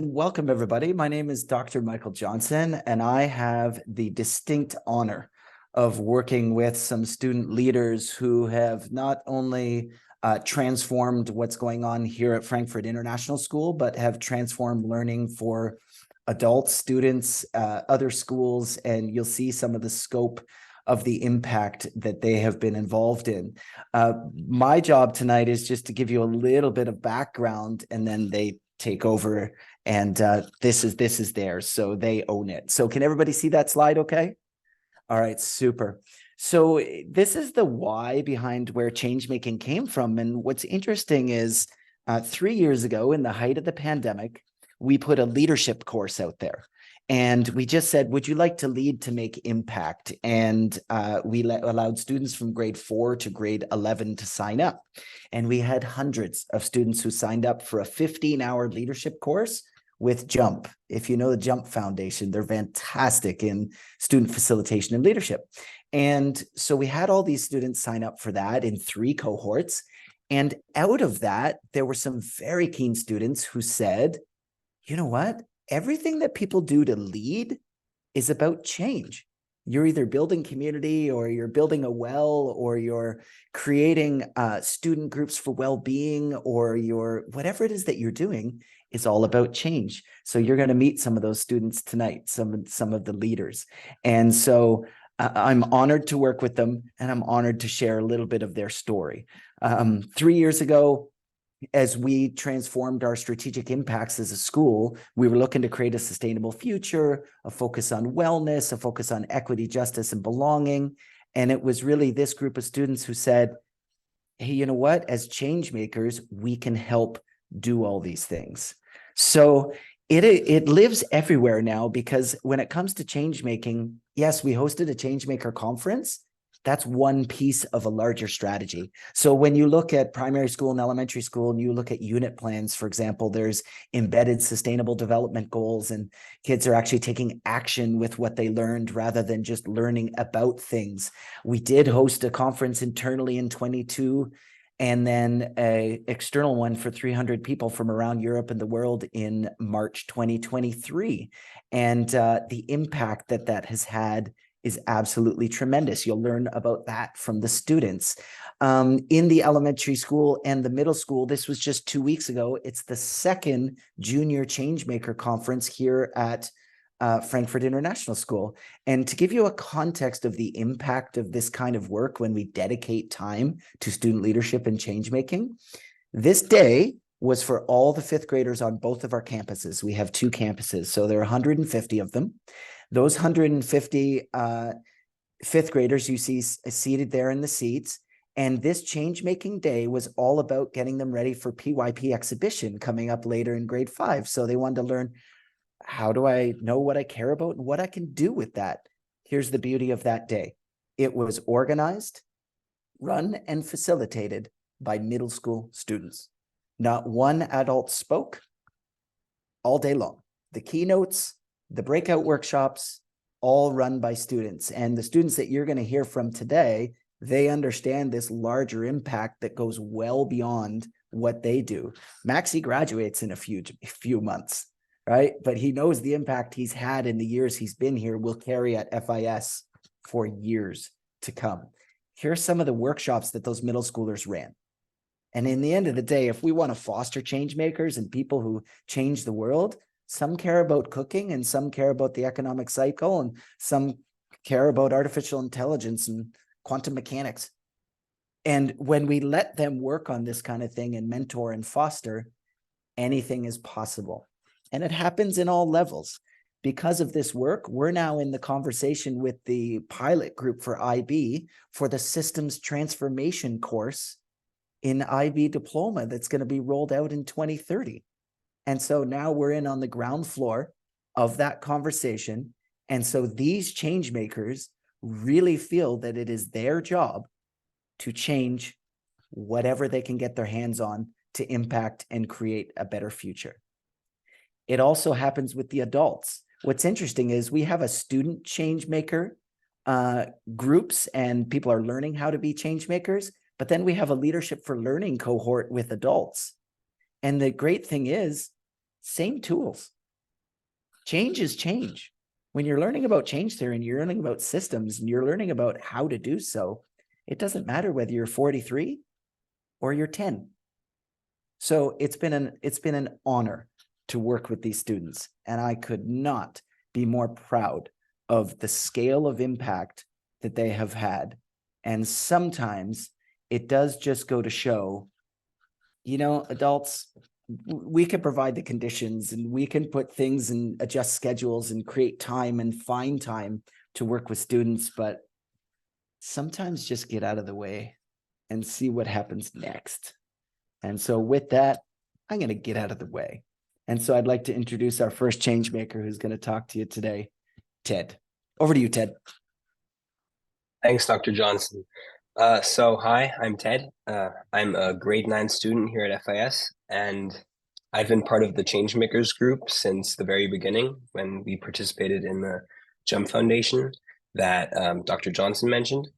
Welcome, everybody. My name is Dr. Michael Johnston, and I have the distinct honor of working with some student leaders who have not only transformed what's going on here at Frankfurt International School, but have transformed learning for adult students, other schools, and you'll see some of the scope of the impact that they have been involved in. My job tonight is just to give you a little bit of background, and then they take over, and this is theirs, so they own it. So can everybody see that slide okay? All right, super. So this is the why behind where changemaking came from. And what's interesting is 3 years ago, in the height of the pandemic, we put a leadership course out there. And we just said, would you like to lead to make impact? And we allowed students from grade 4 to grade 11 to sign up. And we had hundreds of students who signed up for a 15-hour leadership course with JUMP. If you know the JUMP Foundation, they're fantastic in student facilitation and leadership. And so we had all these students sign up for that in 3 cohorts. And out of that, there were some very keen students who said, you know what? Everything that people do to lead is about change. You're either building community, or you're building a well, or you're creating student groups for well-being, or whatever it is that you're doing is all about change. So you're going to meet some of those students tonight, some of the leaders. And so I'm honored to work with them, and I'm honored to share a little bit of their story. 3 years ago, as we transformed our strategic impacts as a school, we were looking to create a sustainable future, a focus on wellness, a focus on equity, justice, and belonging. And it was really this group of students who said, hey, you know what? As change makers, we can help do all these things. So it lives everywhere now, because when it comes to change making, yes, we hosted a Changemaker conference. That's one piece of a larger strategy. So when you look at primary school and elementary school, and you look at unit plans, for example, there's embedded sustainable development goals, and kids are actually taking action with what they learned rather than just learning about things. We did host a conference internally in 22, and then an external one for 300 people from around Europe and the world in March 2023. And the impact that has had is absolutely tremendous. You'll learn about that from the students. In the elementary school and the middle school, this was just 2 weeks ago. It's the second Junior Changemaker Conference here at Frankfurt International School. And to give you a context of the impact of this kind of work when we dedicate time to student leadership and change making, this day was for all the 5th graders on both of our campuses. We have 2 campuses, so there are 150 of them. Those 150 5th graders you see seated there in the seats. And this change-making day was all about getting them ready for PYP exhibition coming up later in grade 5. So they wanted to learn, how do I know what I care about and what I can do with that? Here's the beauty of that day. It was organized, run, and facilitated by middle school students. Not one adult spoke all day long. The keynotes, the breakout workshops, all run by students. And the students that you're going to hear from today, they understand this larger impact that goes well beyond what they do. Maxie graduates in a few months, right? But he knows the impact he's had in the years he's been here will carry at FIS for years to come. Here's some of the workshops that those middle schoolers ran. And in the end of the day, if we want to foster change makers and people who change the world, some care about cooking, and some care about the economic cycle, and some care about artificial intelligence and quantum mechanics. And when we let them work on this kind of thing and mentor and foster, anything is possible. And it happens in all levels. Because of this work, we're now in the conversation with the pilot group for IB for the systems transformation course in IB diploma that's going to be rolled out in 2030. And so now we're in on the ground floor of that conversation. And so these change makers really feel that it is their job to change whatever they can get their hands on to impact and create a better future. It also happens with the adults. What's interesting is we have a student change maker groups, and people are learning how to be change makers. But then we have a leadership for learning cohort with adults. And the great thing is Same tools. Change is change. When you're learning about change theory and you're learning about systems and you're learning about how to do so, it doesn't matter whether you're 43 or you're 10. So it's been an honor to work with these students, and I could not be more proud of the scale of impact that they have had. And sometimes it does just go to show, adults, we can provide the conditions and we can put things and adjust schedules and create time and find time to work with students, but sometimes just get out of the way and see what happens next. And so with that, I'm going to get out of the way. And so I'd like to introduce our first Changemaker who's going to talk to you today, Ted. Over to you, Ted. Thanks, Dr. Johnston. Hi, I'm Ted. I'm a grade 9 student here at FIS, and I've been part of the Changemakers group since the very beginning when we participated in the JUMP Foundation that Dr. Johnston mentioned.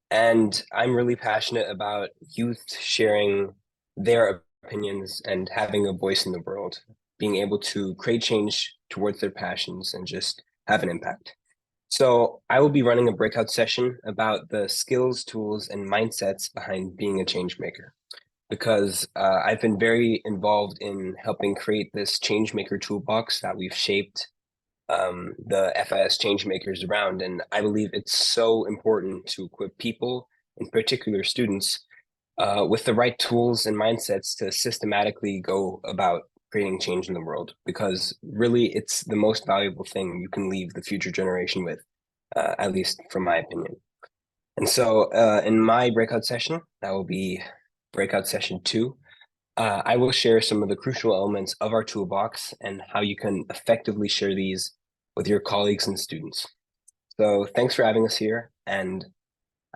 And I'm really passionate about youth sharing their opinions and having a voice in the world, being able to create change towards their passions and just have an impact. So I will be running a breakout session about the skills, tools, and mindsets behind being a change maker, because I've been very involved in helping create this change maker toolbox that we've shaped the FIS change makers around. And I believe it's so important to equip people, in particular students, with the right tools and mindsets to systematically go about creating change in the world, because really it's the most valuable thing you can leave the future generation with, at least from my opinion. And so in my breakout session, that will be breakout session 2, I will share some of the crucial elements of our toolbox and how you can effectively share these with your colleagues and students. So thanks for having us here, and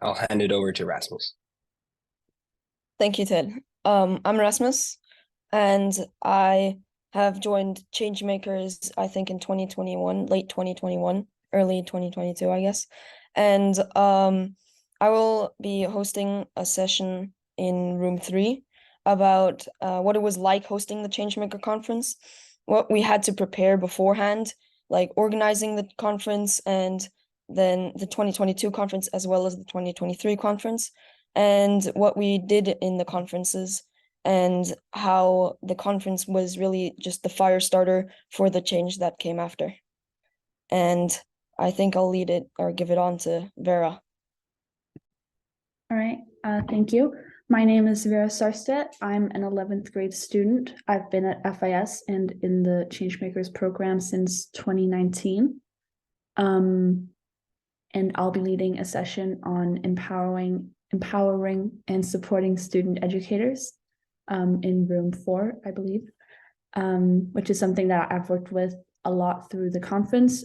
I'll hand it over to Rasmus. Thank you, Ted. I'm Rasmus, and I have joined Changemakers, I think, in 2021, late 2021, early 2022, I guess. And I will be hosting a session in room 3 about what it was like hosting the Changemaker conference, what we had to prepare beforehand, like organizing the conference and then the 2022 conference as well as the 2023 conference, and what we did in the conferences, and how the conference was really just the fire starter for the change that came after. And I think I'll lead it or give it on to Vera. All right, thank you. My name is Vera Sarstedt. I'm an 11th grade student. I've been at FIS and in the Changemakers program since 2019. And I'll be leading a session on empowering and supporting student educators in room 4, I believe, which is something that I've worked with a lot through the conference,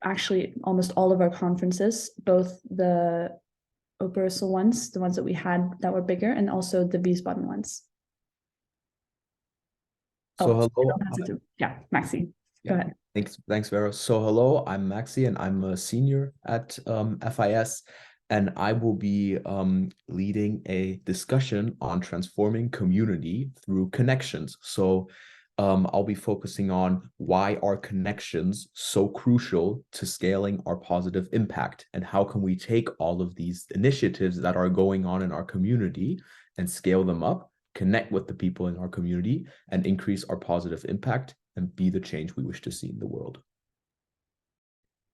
actually almost all of our conferences, both the Oberusel ones, the ones that we had that were bigger, and also the Wiesbaden ones. Hello. Maxi, go ahead. Thanks, Vera. So hello, I'm Maxi, and I'm a senior at FIS, and I will be leading a discussion on transforming community through connections. So I'll be focusing on why are connections so crucial to scaling our positive impact, and how can we take all of these initiatives that are going on in our community and scale them up, connect with the people in our community, and increase our positive impact and be the change we wish to see in the world.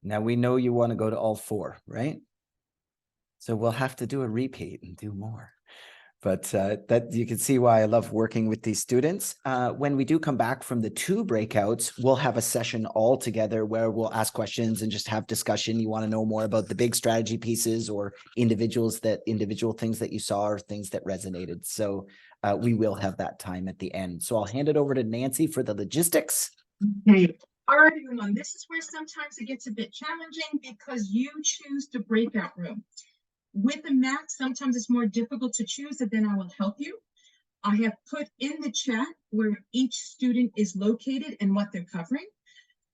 Now we know you want to go to all 4, right? So we'll have to do a repeat and do more. But that you can see why I love working with these students. When we do come back from the 2 breakouts, we'll have a session all together where we'll ask questions and just have discussion. You want to know more about the big strategy pieces or individual things that you saw or things that resonated. So we will have that time at the end. So I'll hand it over to Nancy for the logistics. Okay. All right, everyone. This is where sometimes it gets a bit challenging because you choose the breakout room. With a Mac, sometimes it's more difficult to choose, and then I will help you. I have put in the chat where each student is located and what they're covering.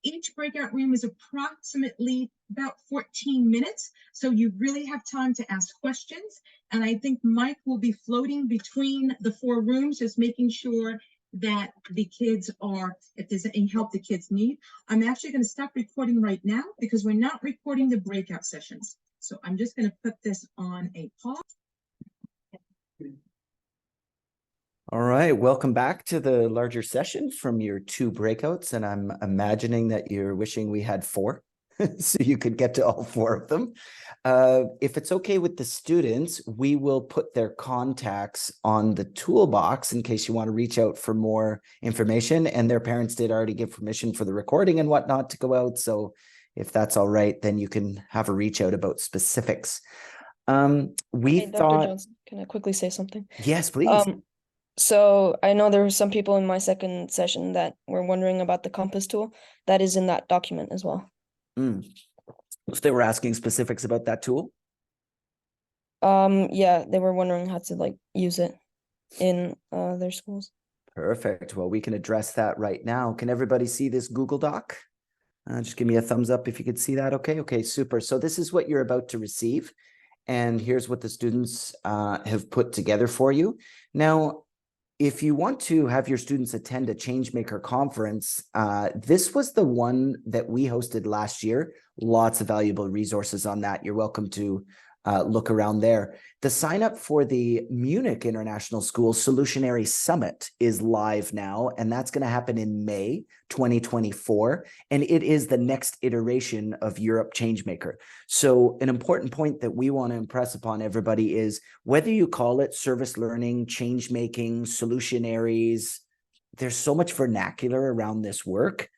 Each breakout room is approximately about 14 minutes, so you really have time to ask questions. And I think Mike will be floating between the 4 rooms, just making sure that the kids are, if there's any help the kids need. I'm actually going to stop recording right now because we're not recording the breakout sessions. So I'm just going to put this on a pause. All right, welcome back to the larger session from your 2 breakouts. And I'm imagining that you're wishing we had 4 so you could get to all 4 of them. If it's okay with the students, we will put their contacts on the toolbox in case you want to reach out for more information. And their parents did already give permission for the recording and whatnot to go out. So if that's all right, then you can have a reach out about specifics. We Hey, Dr. thought, Johnson, can I quickly say something? yes, please. So I know there were some people in my second session that were wondering about the compass tool. That is in that document as well. So they were asking specifics about that tool. Yeah, they were wondering how to like use it in their schools. Perfect. Well, we can address that right now. Can everybody see this Google Doc? Just give me a thumbs up if you could see that. Okay, super. So this is what you're about to receive. And here's what the students have put together for you. Now, if you want to have your students attend a Changemaker conference, this was the one that we hosted last year. Lots of valuable resources on that. You're welcome to look around there. The sign up for the Munich International School Solutionary Summit is live now, and that's going to happen in May 2024. And it is the next iteration of Europe Changemaker. So an important point that we want to impress upon everybody is whether you call it service learning, change making, solutionaries, there's so much vernacular around this work.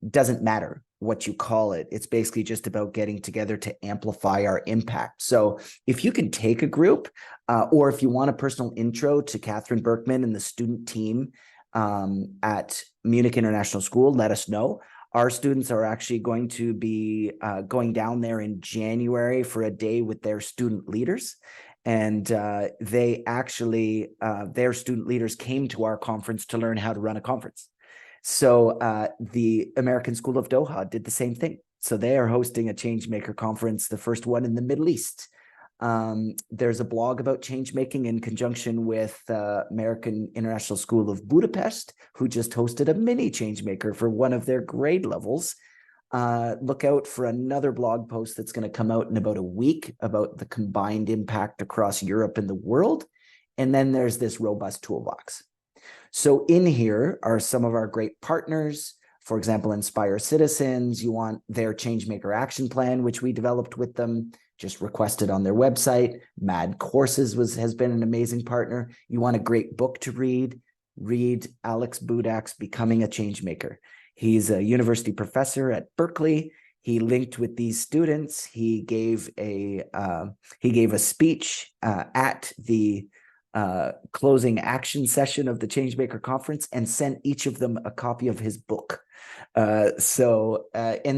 Doesn't matter what you call it. It's basically just about getting together to amplify our impact. So if you can take a group or if you want a personal intro to Catherine Berkman and the student team at Munich International School, let us know. Our students are actually going to be going down there in January for a day with their student leaders. And they actually, their student leaders came to our conference to learn how to run a conference. So the American School of Doha did the same thing. So they are hosting a Changemaker conference, the first one in the Middle East. There's a blog about change making in conjunction with American International School of Budapest, who just hosted a mini Changemaker for one of their grade levels. Look out for another blog post that's going to come out in about a week about the combined impact across Europe and the world. And then there's this robust toolbox. So in here are some of our great partners. For example, Inspire Citizens. You want their Changemaker action plan, which we developed with them, just requested on their website. Mad Courses has been an amazing partner. You want a great book to read Alex Budak's Becoming a Changemaker. He's a university professor at Berkeley. He linked with these students. He gave a speech at the closing action session of the Changemaker conference and sent each of them a copy of his book. And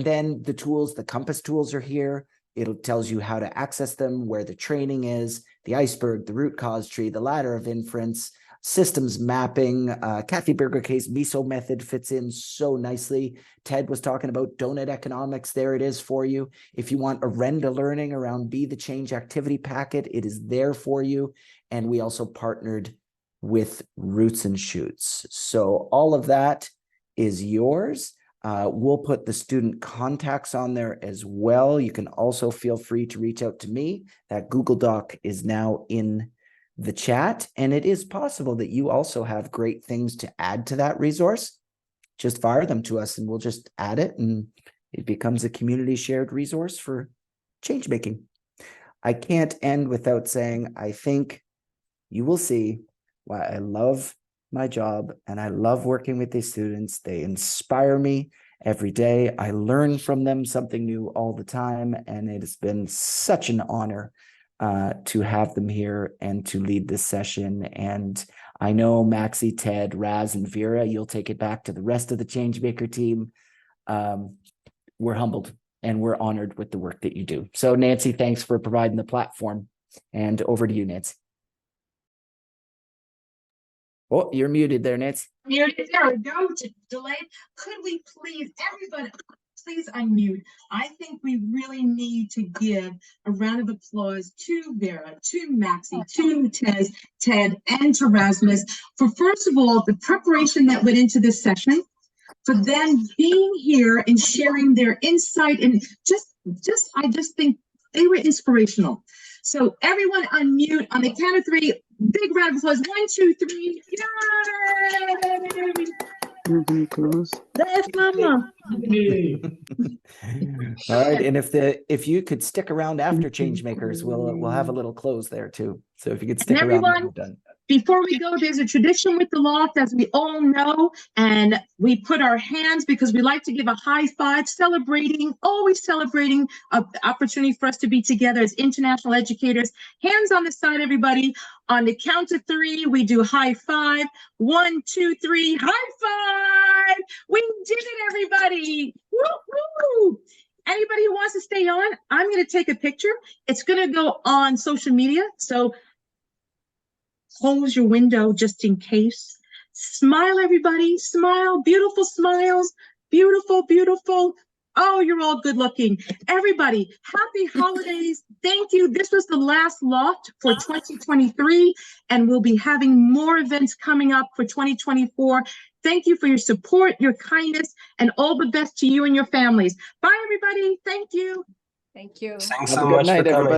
then the tools, the compass tools are here. It tells you how to access them, where the training is, the iceberg, the root cause tree, the ladder of inference, systems mapping. Kathy Berger-Kay's MISO method fits in so nicely. Ted was talking about donut economics. There it is for you. If you want Arenda learning around Be the Change activity packet, it is there for you. And we also partnered with Roots and Shoots. So all of that is yours. We'll put the student contacts on there as well. You can also feel free to reach out to me. That Google Doc is now in the chat, and it is possible that you also have great things to add to that resource. Just fire them to us and we'll just add it, and it becomes a community shared resource for change making. I can't end without saying, I think you will see why I love my job and I love working with these students. They inspire me every day. I learn from them something new all the time, and it has been such an honor to have them here and to lead this session. And I know Maxie, Ted, Raz, and Vera, you'll take it back to the rest of the Changemaker team. We're humbled and we're honored with the work that you do. So Nancy, thanks for providing the platform, and over to you, Nancy. Oh, you're muted there, Nancy. Muted, there we go, to delay. Could we please, everybody, please unmute. I think we really need to give a round of applause to Vera, to Maxie, to Ted, and to Rasmus for, first of all, the preparation that went into this session, for them being here and sharing their insight, and I just think they were inspirational. So everyone unmute on the count of three. Big round of applause. 1, 2, 3. Yay! Close. That's mama. All right, and if you could stick around after Changemakers, we'll have a little close there too. So if you could stick around when we're done. Before we go, there's a tradition with the loft, as we all know, and we put our hands, because we like to give a high five, celebrating, always celebrating an opportunity for us to be together as international educators. Hands on the side, everybody. On the count of 3, we do high five. 1, 2, 3, high five. We did it, everybody. Woo-hoo. Anybody who wants to stay on, I'm going to take a picture. It's going to go on social media. So close your window just in case. Smile, everybody. Smile. Beautiful smiles. Beautiful, beautiful. Oh, you're all good looking. Everybody, happy holidays. Thank you. This was the last lot for 2023, and we'll be having more events coming up for 2024. Thank you for your support, your kindness, and all the best to you and your families. Bye, everybody. Thank you. Thank you. Thanks Have so a good much night, for coming. everybody.